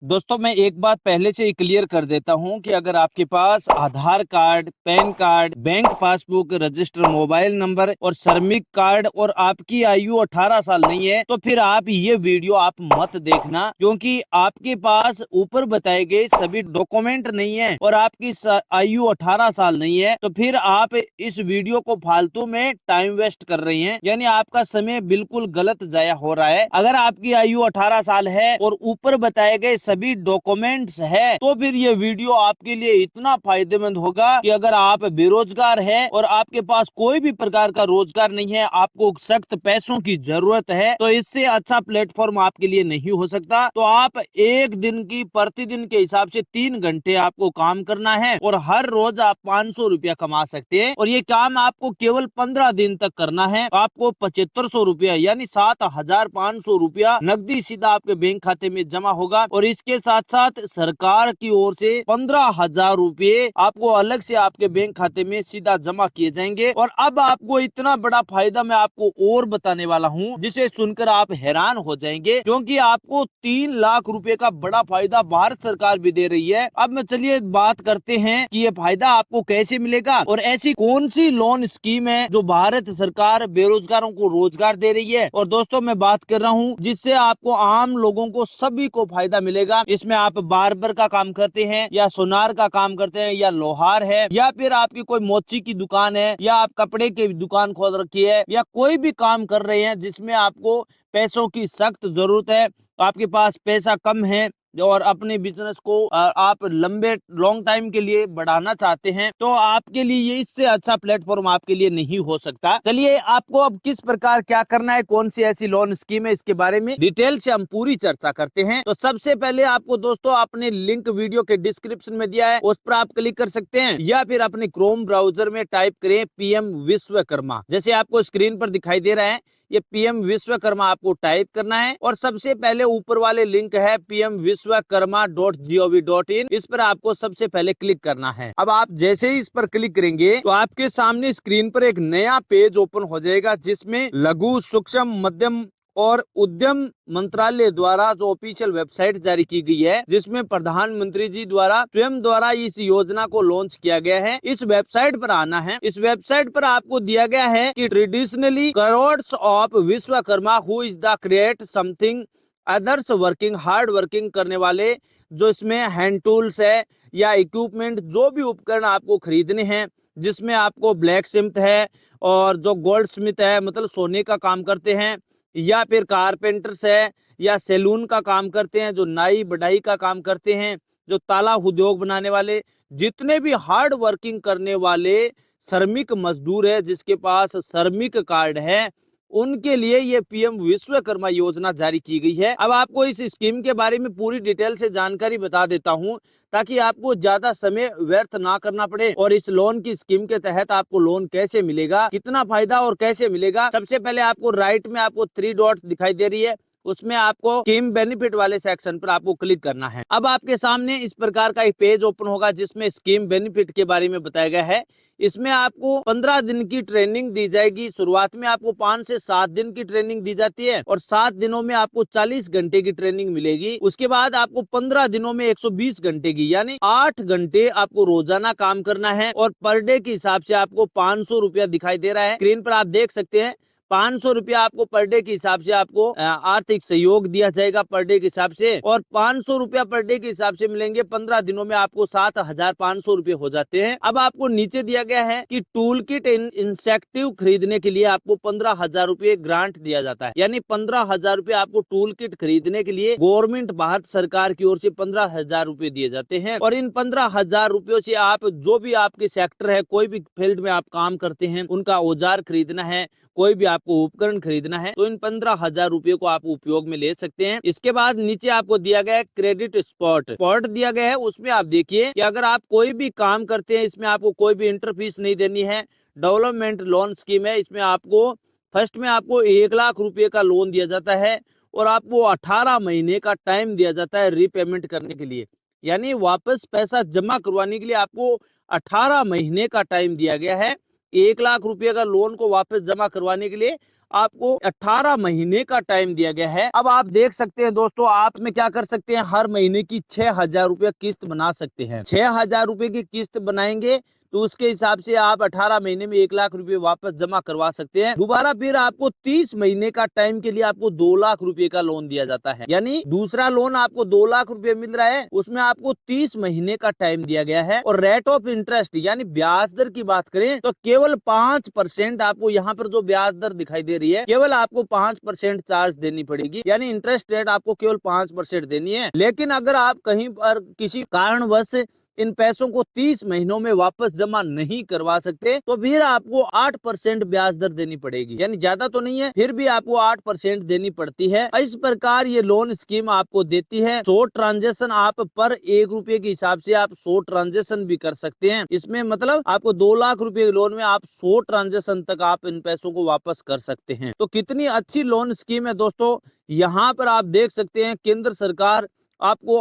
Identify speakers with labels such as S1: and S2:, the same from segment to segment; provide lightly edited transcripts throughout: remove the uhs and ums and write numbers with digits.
S1: दोस्तों मैं एक बात पहले से ही क्लियर कर देता हूं कि अगर आपके पास Aadhaar card, pan card, bank passbook, register mobile number और श्रमिक कार्ड और आपकी आयु 18 साल नहीं है तो फिर आप ये वीडियो आप मत देखना, क्योंकि आपके पास ऊपर बताए गए सभी डॉक्यूमेंट नहीं है और आपकी आयु 18 साल नहीं है तो फिर आप इस वीडियो को फालतू में टाइम वेस्ट कर रही हैं, यानी आपका समय बिल्कुल गलत जाया हो रहा है। अगर आपकी आयु 18 साल है और ऊपर बताए गए सभी डॉक्यूमेंट्स है तो फिर ये वीडियो आपके लिए इतना फायदेमंद होगा कि अगर आप बेरोजगार है और आपके पास कोई भी प्रकार का रोजगार नहीं है, आपको सख्त पैसों की जरूरत है, तो इससे अच्छा प्लेटफॉर्म आपके लिए नहीं हो सकता। तो आप एक दिन की प्रतिदिन के हिसाब से 3 घंटे आपको काम करना है और हर रोज आप 500 रुपया कमा सकते हैं और ये काम आपको केवल 15 दिन तक करना है। आपको 7500 रुपया यानी 7500 रुपया नकदी सीधा आपके बैंक खाते में जमा होगा और इसके साथ साथ सरकार की ओर से 15,000 रुपये आपको अलग से आपके बैंक खाते में सीधा जमा किए जाएंगे। और अब आपको इतना बड़ा फायदा मैं आपको और बताने वाला हूं जिसे सुनकर आप हैरान हो जाएंगे, क्योंकि आपको 3 लाख रुपए का बड़ा फायदा भारत सरकार भी दे रही है। अब मैं चलिए बात करते हैं कि ये फायदा आपको कैसे मिलेगा और ऐसी कौन सी लोन स्कीम है जो भारत सरकार बेरोजगारों को रोजगार दे रही है। और दोस्तों मैं बात कर रहा हूं जिससे आपको आम लोगों को सभी को फायदा मिलेगा। इसमें आप बार्बर का काम करते हैं या सोनार का काम करते हैं या लोहार है या फिर आपकी कोई मोची की दुकान है या आप कपड़े की दुकान खोल रखी है या कोई भी काम कर रहे हैं जिसमें आपको पैसों की सख्त जरूरत है, आपके पास पैसा कम है और अपने बिजनेस को आप लंबे लॉन्ग टाइम के लिए बढ़ाना चाहते हैं तो आपके लिए ये इससे अच्छा प्लेटफॉर्म आपके लिए नहीं हो सकता। चलिए आपको अब किस प्रकार क्या करना है, कौन सी ऐसी लोन स्कीम है, इसके बारे में डिटेल से हम पूरी चर्चा करते हैं। तो सबसे पहले आपको दोस्तों अपने लिंक वीडियो के डिस्क्रिप्शन में दिया है, उस पर आप क्लिक कर सकते हैं या फिर अपने क्रोम ब्राउजर में टाइप करें पीएम विश्वकर्मा, जैसे आपको स्क्रीन पर दिखाई दे रहा है ये पीएम विश्वकर्मा आपको टाइप करना है और सबसे पहले ऊपर वाले लिंक है pmvishwakarma.gov.in, इस पर आपको सबसे पहले क्लिक करना है। अब आप जैसे ही इस पर क्लिक करेंगे तो आपके सामने स्क्रीन पर एक नया पेज ओपन हो जाएगा जिसमें लघु सूक्ष्म मध्यम और उद्यम मंत्रालय द्वारा जो ऑफिशियल वेबसाइट जारी की गई है जिसमें प्रधानमंत्री जी द्वारा स्वयं द्वारा इस योजना को लॉन्च किया गया है, इस वेबसाइट पर आना है। इस वेबसाइट पर आपको दिया गया है कि traditionally crores of Vishwakarma who is the create something others working hard working करने वाले, जो इसमें हैंड टूल्स है या इक्विपमेंट जो भी उपकरण आपको खरीदने हैं जिसमें आपको ब्लैक स्मिथ है और जो गोल्ड स्मिथ है मतलब सोने का काम करते हैं या फिर कारपेंटर्स है या सैलून का काम करते हैं, जो नाई बढ़ाई का काम करते हैं, जो ताला उद्योग बनाने वाले, जितने भी हार्ड वर्किंग करने वाले श्रमिक मजदूर है जिसके पास श्रमिक कार्ड है उनके लिए ये पीएम विश्वकर्मा योजना जारी की गई है। अब आपको इस स्कीम के बारे में पूरी डिटेल से जानकारी बता देता हूं ताकि आपको ज्यादा समय व्यर्थ ना करना पड़े। और इस लोन की स्कीम के तहत आपको लोन कैसे मिलेगा, कितना फायदा और कैसे मिलेगा, सबसे पहले आपको राइट में आपको 3 डॉट दिखाई दे रही है, उसमें आपको स्कीम बेनिफिट वाले सेक्शन पर आपको क्लिक करना है। अब आपके सामने इस प्रकार का एक पेज ओपन होगा जिसमें स्कीम बेनिफिट के बारे में बताया गया है। इसमें आपको 15 दिन की ट्रेनिंग दी जाएगी। शुरुआत में आपको 5 से 7 दिन की ट्रेनिंग दी जाती है और 7 दिनों में आपको 40 घंटे की ट्रेनिंग मिलेगी। उसके बाद आपको 15 दिनों में 120 घंटे की यानी 8 घंटे आपको रोजाना काम करना है और पर डे के हिसाब से आपको 500 रुपया दिखाई दे रहा है। स्क्रीन पर आप देख सकते हैं 500 रुपया आपको पर डे के हिसाब से आपको आर्थिक सहयोग दिया जाएगा पर डे के हिसाब से, और 500 रुपया पर डे के हिसाब से मिलेंगे। 15 दिनों में आपको 7,500 रुपये हो जाते हैं। अब आपको नीचे दिया गया है कि टूल किट इंसेक्टिव खरीदने के लिए आपको 15,000 रुपये ग्रांट दिया जाता है, यानी 15,000 रुपये आपको टूल किट खरीदने के लिए गवर्नमेंट भारत सरकार की ओर से 15,000 रुपये दिए जाते हैं। और इन 15,000 रुपयों से आप जो भी आपके सेक्टर है, कोई भी फील्ड में आप काम करते हैं, उनका औजार खरीदना है, कोई भी आपको उपकरण खरीदना है तो इन 15,000 रुपये को आप उपयोग में ले सकते हैं। इसके बाद नीचे आपको दिया गया है क्रेडिट स्पॉट दिया गया है, उसमें आप देखिए कि अगर आप कोई भी काम करते हैं इसमें आपको कोई भी इंटर फीस नहीं देनी है। डेवलपमेंट लोन स्कीम है, इसमें आपको फर्स्ट में आपको 1 लाख रुपए का लोन दिया जाता है और आपको 18 महीने का टाइम दिया जाता है रीपेमेंट करने के लिए, यानी वापस पैसा जमा करवाने के लिए आपको 18 महीने का टाइम दिया गया है। 1 लाख रुपए का लोन को वापस जमा करवाने के लिए आपको 18 महीने का टाइम दिया गया है। अब आप देख सकते हैं दोस्तों, आप में क्या कर सकते हैं, हर महीने की 6,000 रुपये किस्त बना सकते हैं। 6,000 रुपए की किस्त बनाएंगे तो उसके हिसाब से आप 18 महीने में 1 लाख रुपए वापस जमा करवा सकते हैं। दोबारा फिर आपको 30 महीने का टाइम के लिए आपको 2 लाख रुपए का लोन दिया जाता है। यानी दूसरा लोन आपको 2 लाख रुपए मिल रहा है, उसमें आपको 30 महीने का टाइम दिया गया है। और रेट ऑफ इंटरेस्ट यानी ब्याज दर की बात करें तो केवल 5% आपको यहाँ पर जो ब्याज दर दिखाई दे रही है, केवल आपको 5% चार्ज देनी पड़ेगी। यानी इंटरेस्ट रेट आपको केवल 5% देनी है। लेकिन अगर आप कहीं पर किसी कारणवश इन पैसों को 30 महीनों में वापस जमा नहीं करवा सकते तो फिर आपको 8% ब्याज दर देनी पड़ेगी। यानी ज्यादा तो नहीं है, फिर भी आपको 8% देनी पड़ती है। इस प्रकार ये लोन स्कीम आपको देती है। 100 ट्रांजेक्शन आप पर 1 रुपए के हिसाब से आप 100 ट्रांजेक्शन भी कर सकते हैं। इसमें मतलब आपको 2 लाख रुपए के लोन में आप 100 ट्रांजेक्शन तक आप इन पैसों को वापस कर सकते हैं। तो कितनी अच्छी लोन स्कीम है दोस्तों। यहाँ पर आप देख सकते हैं केंद्र सरकार आपको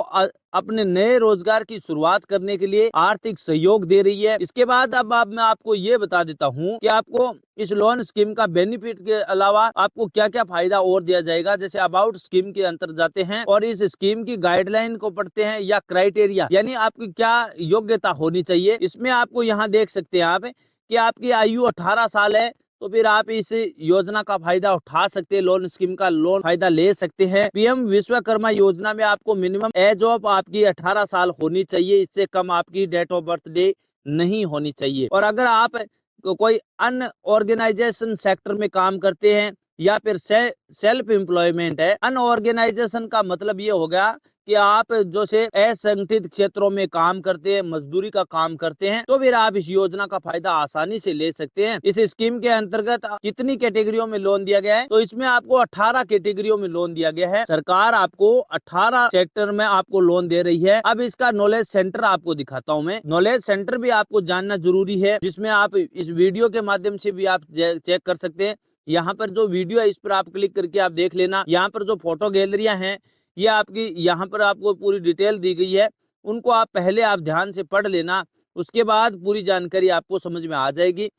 S1: अपने नए रोजगार की शुरुआत करने के लिए आर्थिक सहयोग दे रही है। इसके बाद अब मैं आपको ये बता देता हूँ कि आपको इस लोन स्कीम का बेनिफिट के अलावा आपको क्या क्या फायदा और दिया जाएगा। जैसे अबाउट स्कीम के अंतर जाते हैं और इस स्कीम की गाइडलाइन को पढ़ते हैं या क्राइटेरिया यानी आपकी क्या योग्यता होनी चाहिए। इसमें आपको यहाँ देख सकते हैं आप कि आपकी आयु 18 साल है तो फिर आप इस योजना का फायदा उठा सकते हैं, लोन स्कीम का लोन फायदा ले सकते हैं। पीएम विश्वकर्मा योजना में आपको मिनिमम एज ऑफ आपकी 18 साल होनी चाहिए, इससे कम आपकी डेट ऑफ बर्थ डे नहीं होनी चाहिए। और अगर आप कोई अनऑर्गेनाइजेशन सेक्टर में काम करते हैं या फिर सेल्फ एम्प्लॉयमेंट है, अनऑर्गेनाइजेशन का मतलब ये होगा कि आप जो से असंगठित क्षेत्रों में काम करते हैं, मजदूरी का काम करते हैं, तो फिर आप इस योजना का फायदा आसानी से ले सकते हैं। इस स्कीम के अंतर्गत कितनी कैटेगरियों में लोन दिया गया है, तो इसमें आपको 18 कैटेगरियों में लोन दिया गया है। सरकार आपको 18 सेक्टर में आपको लोन दे रही है। अब इसका नॉलेज सेंटर आपको दिखाता हूँ मैं। नॉलेज सेंटर भी आपको जानना जरूरी है, जिसमें आप इस वीडियो के माध्यम से भी आप चेक कर सकते हैं। यहाँ पर जो वीडियो है इस पर आप क्लिक करके आप देख लेना। यहाँ पर जो फोटो गैलरियां हैं ये आपकी यहाँ पर आपको पूरी डिटेल दी गई है, उनको आप पहले आप ध्यान से पढ़ लेना, उसके बाद पूरी जानकारी आपको समझ में आ जाएगी।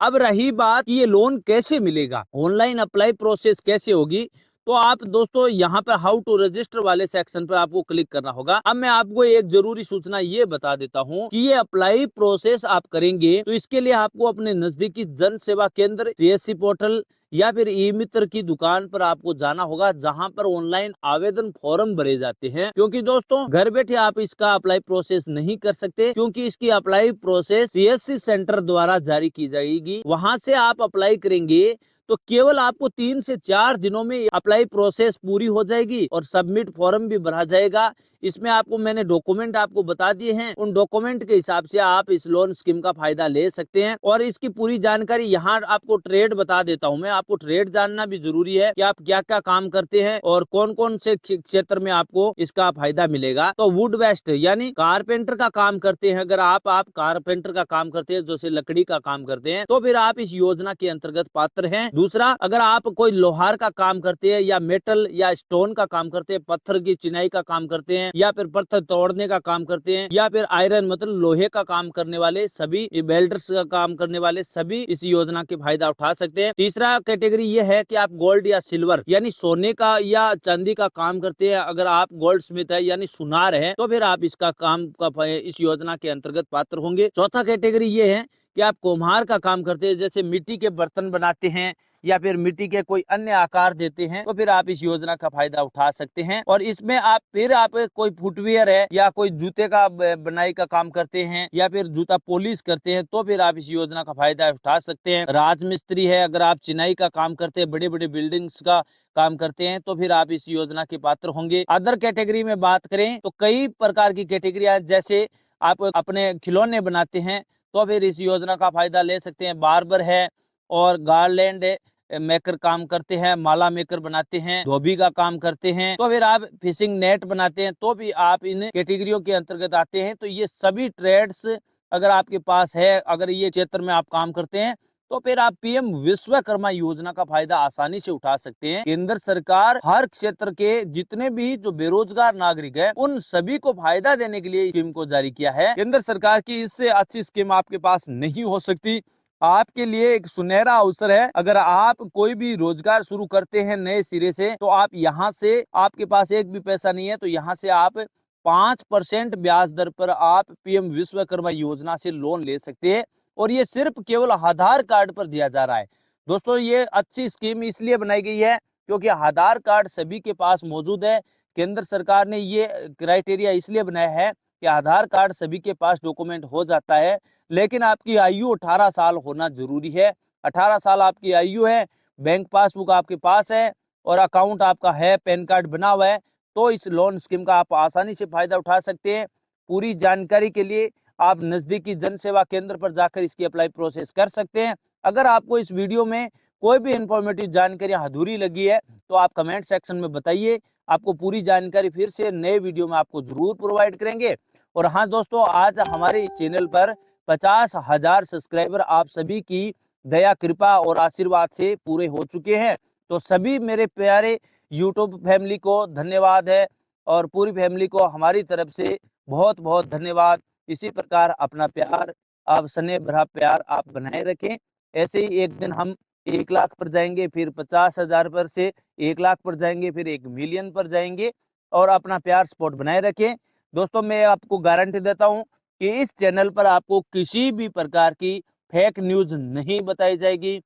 S1: अब रही बात कि ये लोन कैसे मिलेगा, ऑनलाइन अप्लाई प्रोसेस कैसे होगी, तो आप दोस्तों यहाँ पर हाउ टू रजिस्टर वाले सेक्शन पर आपको क्लिक करना होगा। अब मैं आपको एक जरूरी सूचना ये बता देता हूँ कि ये अप्लाई प्रोसेस आप करेंगे तो इसके लिए आपको अपने नजदीकी जन सेवा केंद्र, सीएससी पोर्टल या फिर ई मित्र की दुकान पर आपको जाना होगा, जहां पर ऑनलाइन आवेदन फॉर्म भरे जाते हैं। क्योंकि दोस्तों घर बैठे आप इसका अप्लाई प्रोसेस नहीं कर सकते, क्योंकि इसकी अप्लाई प्रोसेस सीएससी सेंटर द्वारा जारी की जाएगी। वहां से आप अप्लाई करेंगे तो केवल आपको 3 से 4 दिनों में अप्लाई प्रोसेस पूरी हो जाएगी और सबमिट फॉर्म भी भरा जाएगा। इसमें आपको मैंने डॉक्यूमेंट आपको बता दिए हैं, उन डॉक्यूमेंट के हिसाब से आप इस लोन स्कीम का फायदा ले सकते हैं। और इसकी पूरी जानकारी यहाँ आपको ट्रेड बता देता हूँ मैं। आपको ट्रेड जानना भी जरूरी है कि आप क्या क्या काम करते हैं और कौन कौन से क्षेत्र में आपको इसका फायदा मिलेगा। तो वुड वेस्ट यानी कारपेंटर का काम करते हैं, अगर आप कारपेंटर का काम करते हैं, जैसे लकड़ी का काम करते हैं, तो फिर आप इस योजना के अंतर्गत पात्र हैं। दूसरा, अगर आप कोई लोहार का काम करते हैं या मेटल या स्टोन का काम करते हैं, पत्थर की चिनाई का काम करते हैं या फिर पत्थर तोड़ने का काम करते हैं या फिर आयरन मतलब लोहे का काम करने वाले सभी, वेल्डर्स का काम करने वाले सभी इस योजना के फायदा उठा सकते हैं। तीसरा कैटेगरी ये है कि आप गोल्ड या सिल्वर यानी सोने का या चांदी का काम करते हैं, अगर आप गोल्ड स्मिथ है यानी सुनार है, तो फिर आप इसका काम का इस योजना के अंतर्गत पात्र होंगे। चौथा कैटेगरी ये है कि आप कुम्हार का काम करते हैं, जैसे मिट्टी के बर्तन बनाते हैं या फिर मिट्टी के कोई अन्य आकार देते हैं, तो फिर आप इस योजना का फायदा उठा सकते हैं। और इसमें आप कोई फुटवियर है या कोई जूते का बनाई का काम करते हैं या फिर जूता पॉलिश करते हैं, तो फिर आप इस योजना का फायदा उठा सकते हैं। राजमिस्त्री है, अगर आप चिनाई का काम करते हैं, बड़े बड़े बिल्डिंग्स का काम करते हैं, तो फिर आप इस योजना के पात्र होंगे। अदर कैटेगरी में बात करें तो कई प्रकार की कैटेगरी, जैसे आप अपने खिलौने बनाते हैं तो फिर इस योजना का फायदा ले सकते हैं। बार्बर है और गार्लैंड मेकर काम करते हैं, माला मेकर बनाते हैं, धोबी का काम करते हैं, तो फिर आप फिशिंग नेट बनाते हैं, तो भी आप इन कैटेगरियों के अंतर्गत आते हैं। तो ये सभी ट्रेड्स अगर आपके पास है, अगर ये क्षेत्र में आप काम करते हैं, तो फिर आप पीएम विश्वकर्मा योजना का फायदा आसानी से उठा सकते हैं। केंद्र सरकार हर क्षेत्र के जितने भी जो बेरोजगार नागरिक है, उन सभी को फायदा देने के लिए स्कीम को जारी किया है। केंद्र सरकार की इससे अच्छी स्कीम आपके पास नहीं हो सकती। आपके लिए एक सुनहरा अवसर है। अगर आप कोई भी रोजगार शुरू करते हैं नए सिरे से, तो आप यहाँ से, आपके पास एक भी पैसा नहीं है, तो यहाँ से आप 5% ब्याज दर पर आप पीएम विश्वकर्मा योजना से लोन ले सकते हैं। और ये सिर्फ केवल आधार कार्ड पर दिया जा रहा है। दोस्तों, ये अच्छी स्कीम इसलिए बनाई गई है क्योंकि आधार कार्ड सभी के पास मौजूद है। केंद्र सरकार ने ये क्राइटेरिया इसलिए बनाया है कि आधार कार्ड सभी के पास डॉक्यूमेंट हो जाता है, लेकिन आपकी आयु 18 साल होना जरूरी है। 18 साल आपकी आयु है, बैंक पासबुक आपके पास है और अकाउंट आपका है, पैन कार्ड बना हुआ है, तो इस लोन स्कीम का आप आसानी से फायदा उठा सकते हैं। पूरी जानकारी के लिए आप नजदीकी जन सेवा केंद्र पर जाकर इसकी अप्लाई प्रोसेस कर सकते हैं। अगर आपको इस वीडियो में कोई भी इंफॉर्मेटिव जानकारी अधूरी लगी है तो आप कमेंट सेक्शन में बताइए। आपको पूरी जानकारी फिर से नए वीडियो में आपको जरूर प्रोवाइड करेंगे। और हाँ दोस्तों, आज हमारे इस चैनल पर 50,000 सब्सक्राइबर आप सभी की दया, कृपा और आशीर्वाद से पूरे हो चुके हैं। तो सभी मेरे प्यारे यूट्यूब फैमिली को धन्यवाद है और पूरी फैमिली को हमारी तरफ से बहुत बहुत धन्यवाद। इसी प्रकार अपना प्यार, आप स्नेह भरा प्यार आप बनाए रखें। ऐसे ही एक दिन हम 1 लाख पर जाएंगे, फिर 50,000 पर से 1 लाख पर जाएंगे, फिर 1 मिलियन पर जाएंगे। और अपना प्यार सपोर्ट बनाए रखें। दोस्तों, मैं आपको गारंटी देता हूं कि इस चैनल पर आपको किसी भी प्रकार की फेक न्यूज नहीं बताई जाएगी,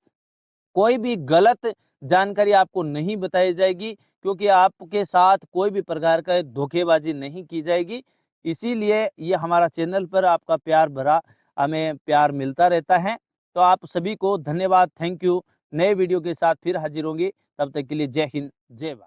S1: कोई भी गलत जानकारी आपको नहीं बताई जाएगी, क्योंकि आपके साथ कोई भी प्रकार का धोखेबाजी नहीं की जाएगी। इसीलिए ये हमारा चैनल पर आपका प्यार भरा हमें प्यार मिलता रहता है। तो आप सभी को धन्यवाद, थैंक यू। नए वीडियो के साथ फिर हाजिर होंगे, तब तक के लिए जय हिंद, जय भारत।